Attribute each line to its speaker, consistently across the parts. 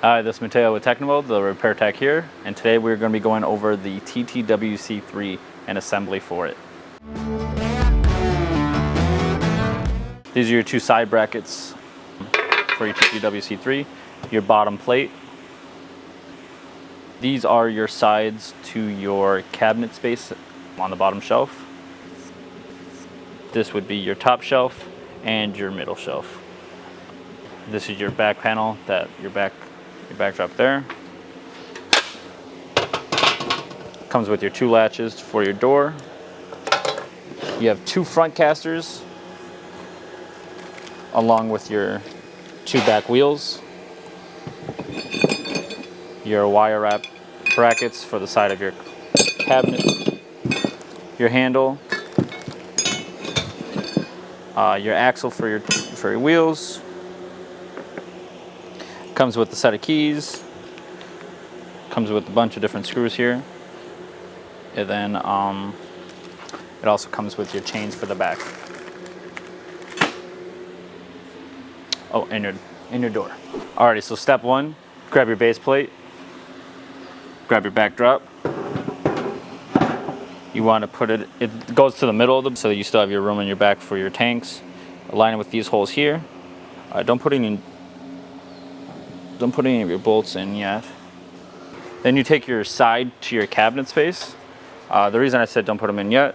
Speaker 1: Hi, this is Mateo with TTWC3, the repair tech here, and today we're going to be going over the TTWC3 and assembly for it. These are your two side brackets for your TTWC3, your bottom plate. These are your sides to your cabinet space on the bottom shelf. This would be your top shelf and your middle shelf. This is your back panel, your backdrop there. Comes with your two latches for your door. You have two front casters along with your two back wheels. Your wire wrap brackets for the side of your cabinet. Your handle. Your axle for your wheels. Comes with a set of keys. Comes with a bunch of different screws here. And then it also comes with your chains for the back. Oh, and your door. Alrighty, so step one, grab your base plate. Grab your backdrop. You want to put it goes to the middle of them so that you still have your room in your back for your tanks. Align it with these holes here. Don't put any of your bolts in yet. Then you take your side to your cabinet space. The reason I said don't put them in yet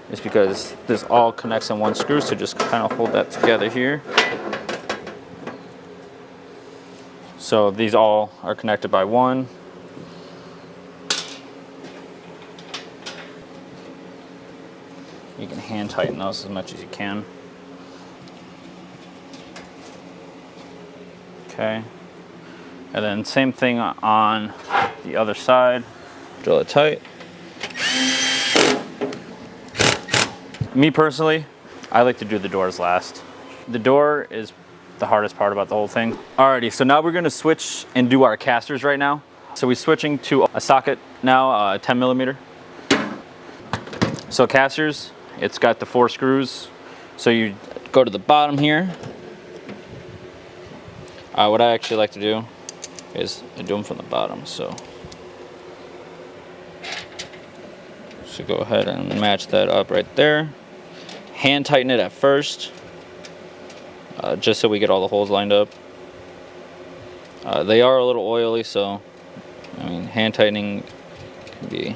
Speaker 1: is because this all connects in one screw, so just kind of hold that together here. So these all are connected by one. You can hand tighten those as much as you can. Okay. And then same thing on the other side. Drill it tight. Me personally, I like to do the doors last. The door is the hardest part about the whole thing. Alrighty, so now we're gonna switch and do our casters right now. So we're switching to a socket now, 10 millimeter. So casters, it's got the 4 screws. So you go to the bottom here. What I actually like to do is I do them from the bottom, so go ahead and match that up right there. Hand tighten it at first, just so we get all the holes lined up. They are a little oily, so I mean hand tightening can be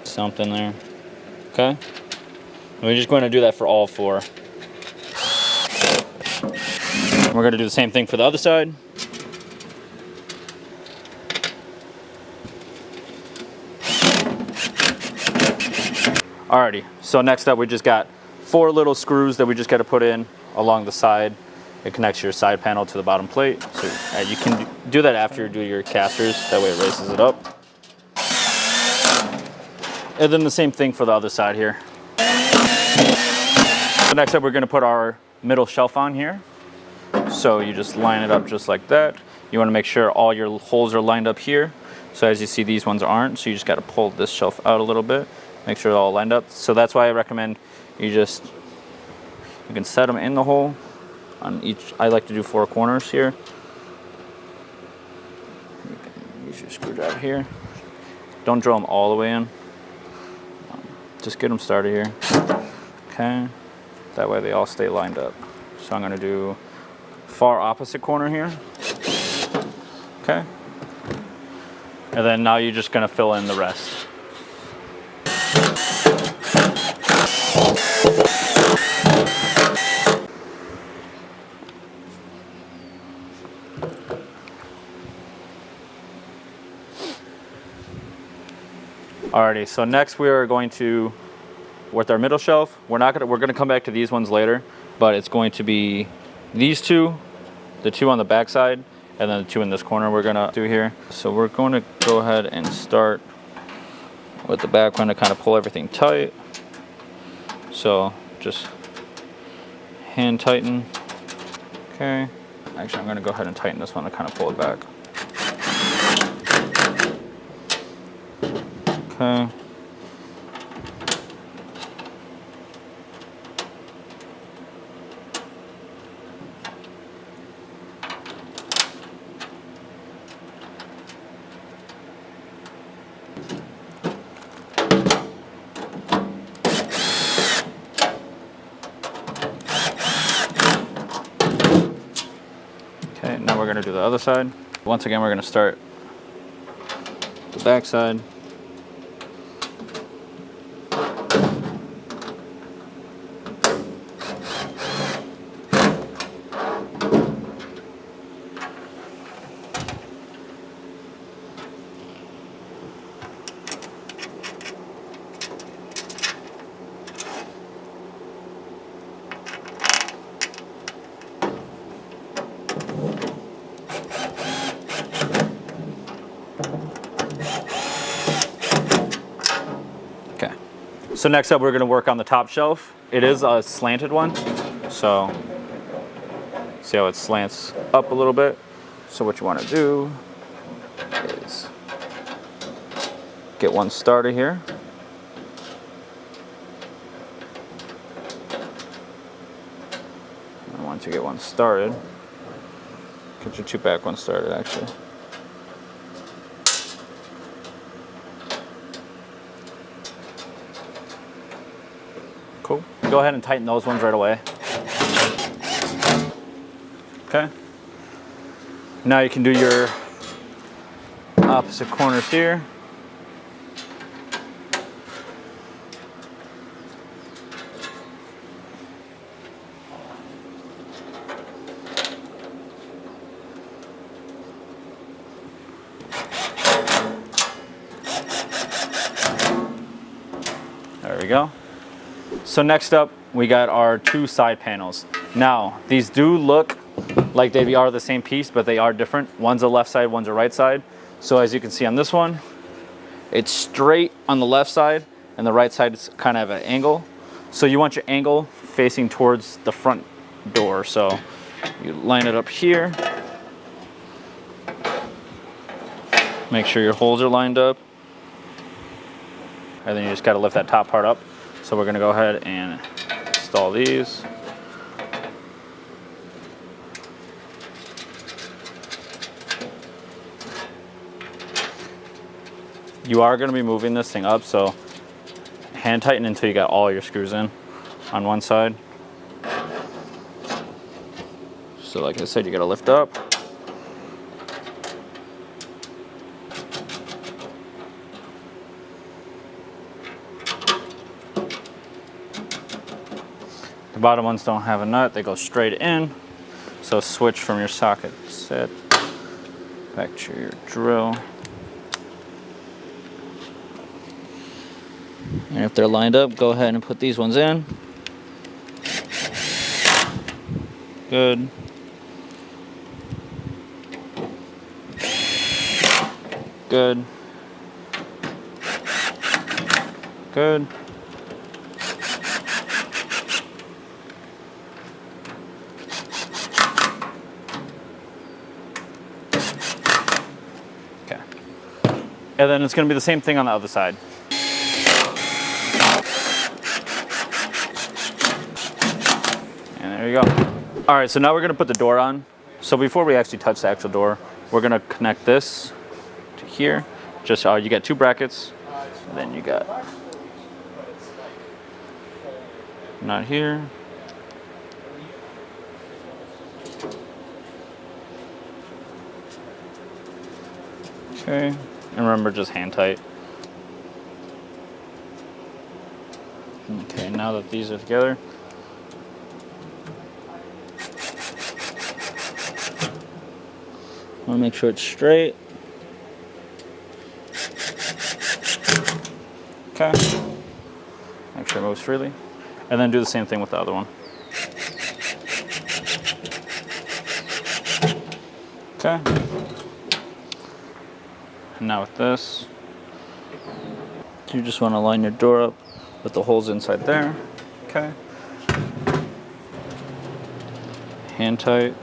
Speaker 1: something there. Okay, and we're just going to do that for all 4. We're going to do the same thing for the other side. Alrighty, so next up we just got 4 little screws that we just got to put in along the side. It connects your side panel to the bottom plate. So you can do that after you do your casters, that way it raises it up. And then the same thing for the other side here. So next up we're going to put our middle shelf on here. So you just line it up just like that. You want to make sure all your holes are lined up here. So as you see, these ones aren't, so you just got to pull this shelf out a little bit. Make sure they're all lined up. So that's why I recommend you can set them in the hole on each. I like to do 4 corners here. You can use your screwdriver here. Don't drill them all the way in. Just get them started here. Okay. That way they all stay lined up. So I'm going to do far opposite corner here. Okay. And then now you're just going to fill in the rest. Alrighty, so next we are going to, with our middle shelf, we're going to come back to these ones later, but it's going to be these two, the 2 on the back side, and then the 2 in this corner we're going to do here. So we're going to go ahead and start with the back one to kind of pull everything tight. So just hand tighten. Okay. Actually, I'm going to go ahead and tighten this one to kind of pull it back. Okay. Okay, now we're going to do the other side. Once again, we're going to start the back side. Okay. So next up, we're going to work on the top shelf. It is a slanted one, so see how it slants up a little bit. So what you want to do is get one started here. And once you get one started, get your two back ones started actually. Cool. Go ahead and tighten those ones right away. Okay. Now you can do your opposite corners here. There we go. So next up, we got our two side panels. Now, these do look like they are the same piece, but they are different. One's a left side, one's a right side. So as you can see on this one, it's straight on the left side, and the right side is kind of at an angle. So you want your angle facing towards the front door. So you line it up here. Make sure your holes are lined up. And then you just gotta lift that top part up. So we're gonna go ahead and install these. You are gonna be moving this thing up, so hand tighten until you got all your screws in on one side. So like I said, you gotta lift up. The bottom ones don't have a nut, they go straight in. So switch from your socket set back to your drill. And if they're lined up, go ahead and put these ones in. Good. Good. Good. Okay. And then it's going to be the same thing on the other side. And there you go. All right, so now we're going to put the door on. So before we actually touch the actual door, we're going to connect this to here. Just you got two brackets, and then you got nut here. Okay, and remember, just hand tight. Okay, now that these are together, I want to make sure it's straight. Okay, make sure it moves freely, and then do the same thing with the other one. Okay. And now with this, you just want to line your door up with the holes inside there. Okay. Hand tight.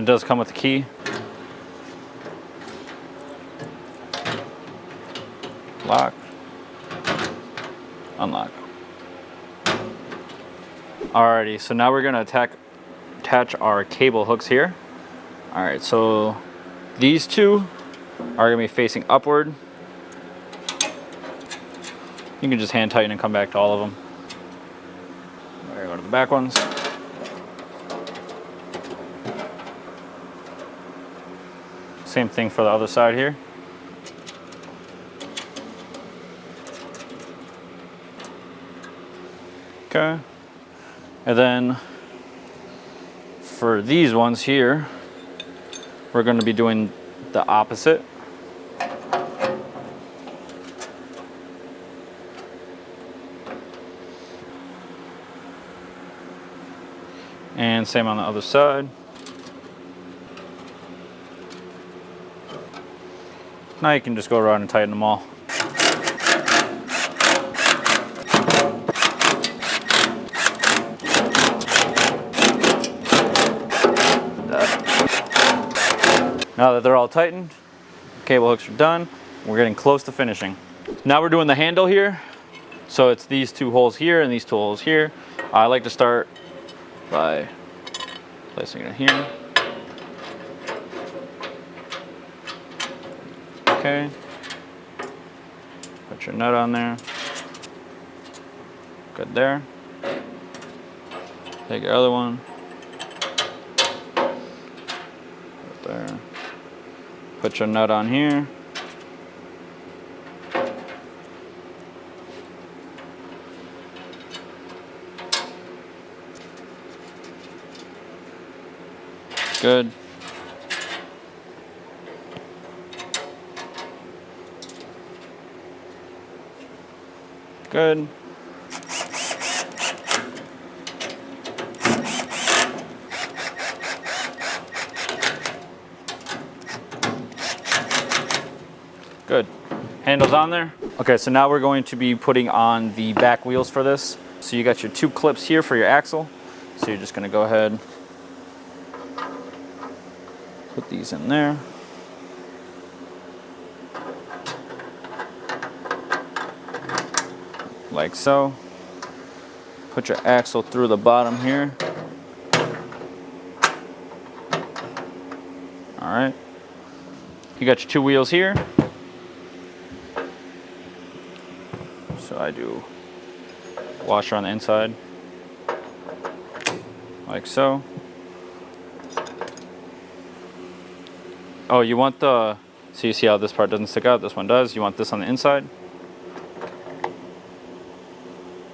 Speaker 1: it does come with a key. Lock, unlock. Alrighty, so now we're gonna attach our cable hooks here. Alright, so these two are gonna be facing upward. You can just hand tighten and come back to all of them. We're gonna go to the back ones. Same thing for the other side here. Okay. And then for these ones here, we're going to be doing the opposite. And same on the other side. Now you can just go around and tighten them all. Now that they're all tightened, cable hooks are done, we're getting close to finishing. Now we're doing the handle here. So it's these two holes here and these two holes here. I like to start by placing it here. Okay. Put your nut on there. Good there. Take your other one. Right there. Put your nut on here. Good. Good. Good. Handle's on there. Okay, so now we're going to be putting on the back wheels for this. So you got your two clips here for your axle. So you're just gonna go ahead, put these in there. Like so. Put your axle through the bottom here. All right. You got your two wheels here. So I do washer on the inside. Like so. Oh, you want the, so you see how this part doesn't stick out, this one does. You want this on the inside.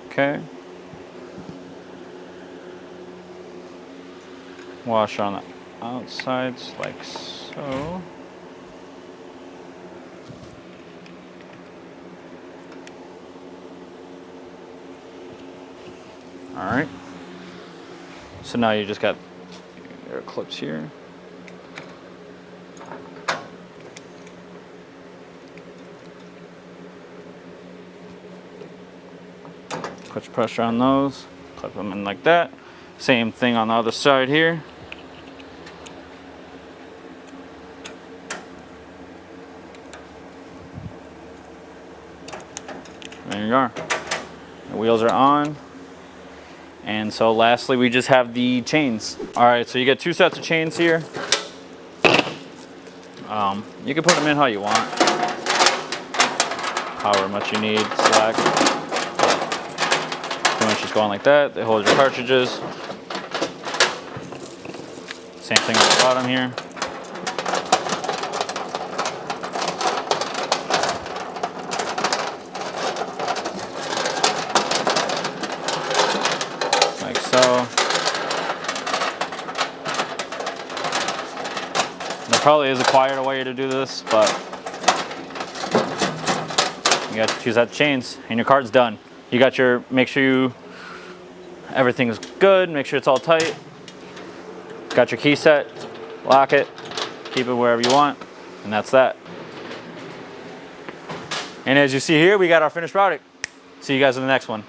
Speaker 1: Okay. Washer on the outsides like so. All right. So now you just got your clips here. Put pressure on those, clip them in like that. Same thing on the other side here. There you are. The wheels are on. And so lastly, we just have the chains. All right, so you get two sets of chains here. You can put them in how you want. However much you need, slack. Pretty much just going like that. They hold your cartridges. Same thing on the bottom here. Like so. There probably is a quieter way to do this, but you got to choose that chains and your card's done. You got your, make sure everything's good, make sure it's all tight. Got your key set, lock it, keep it wherever you want, and that's that. And as you see here, we got our finished product. See you guys in the next one.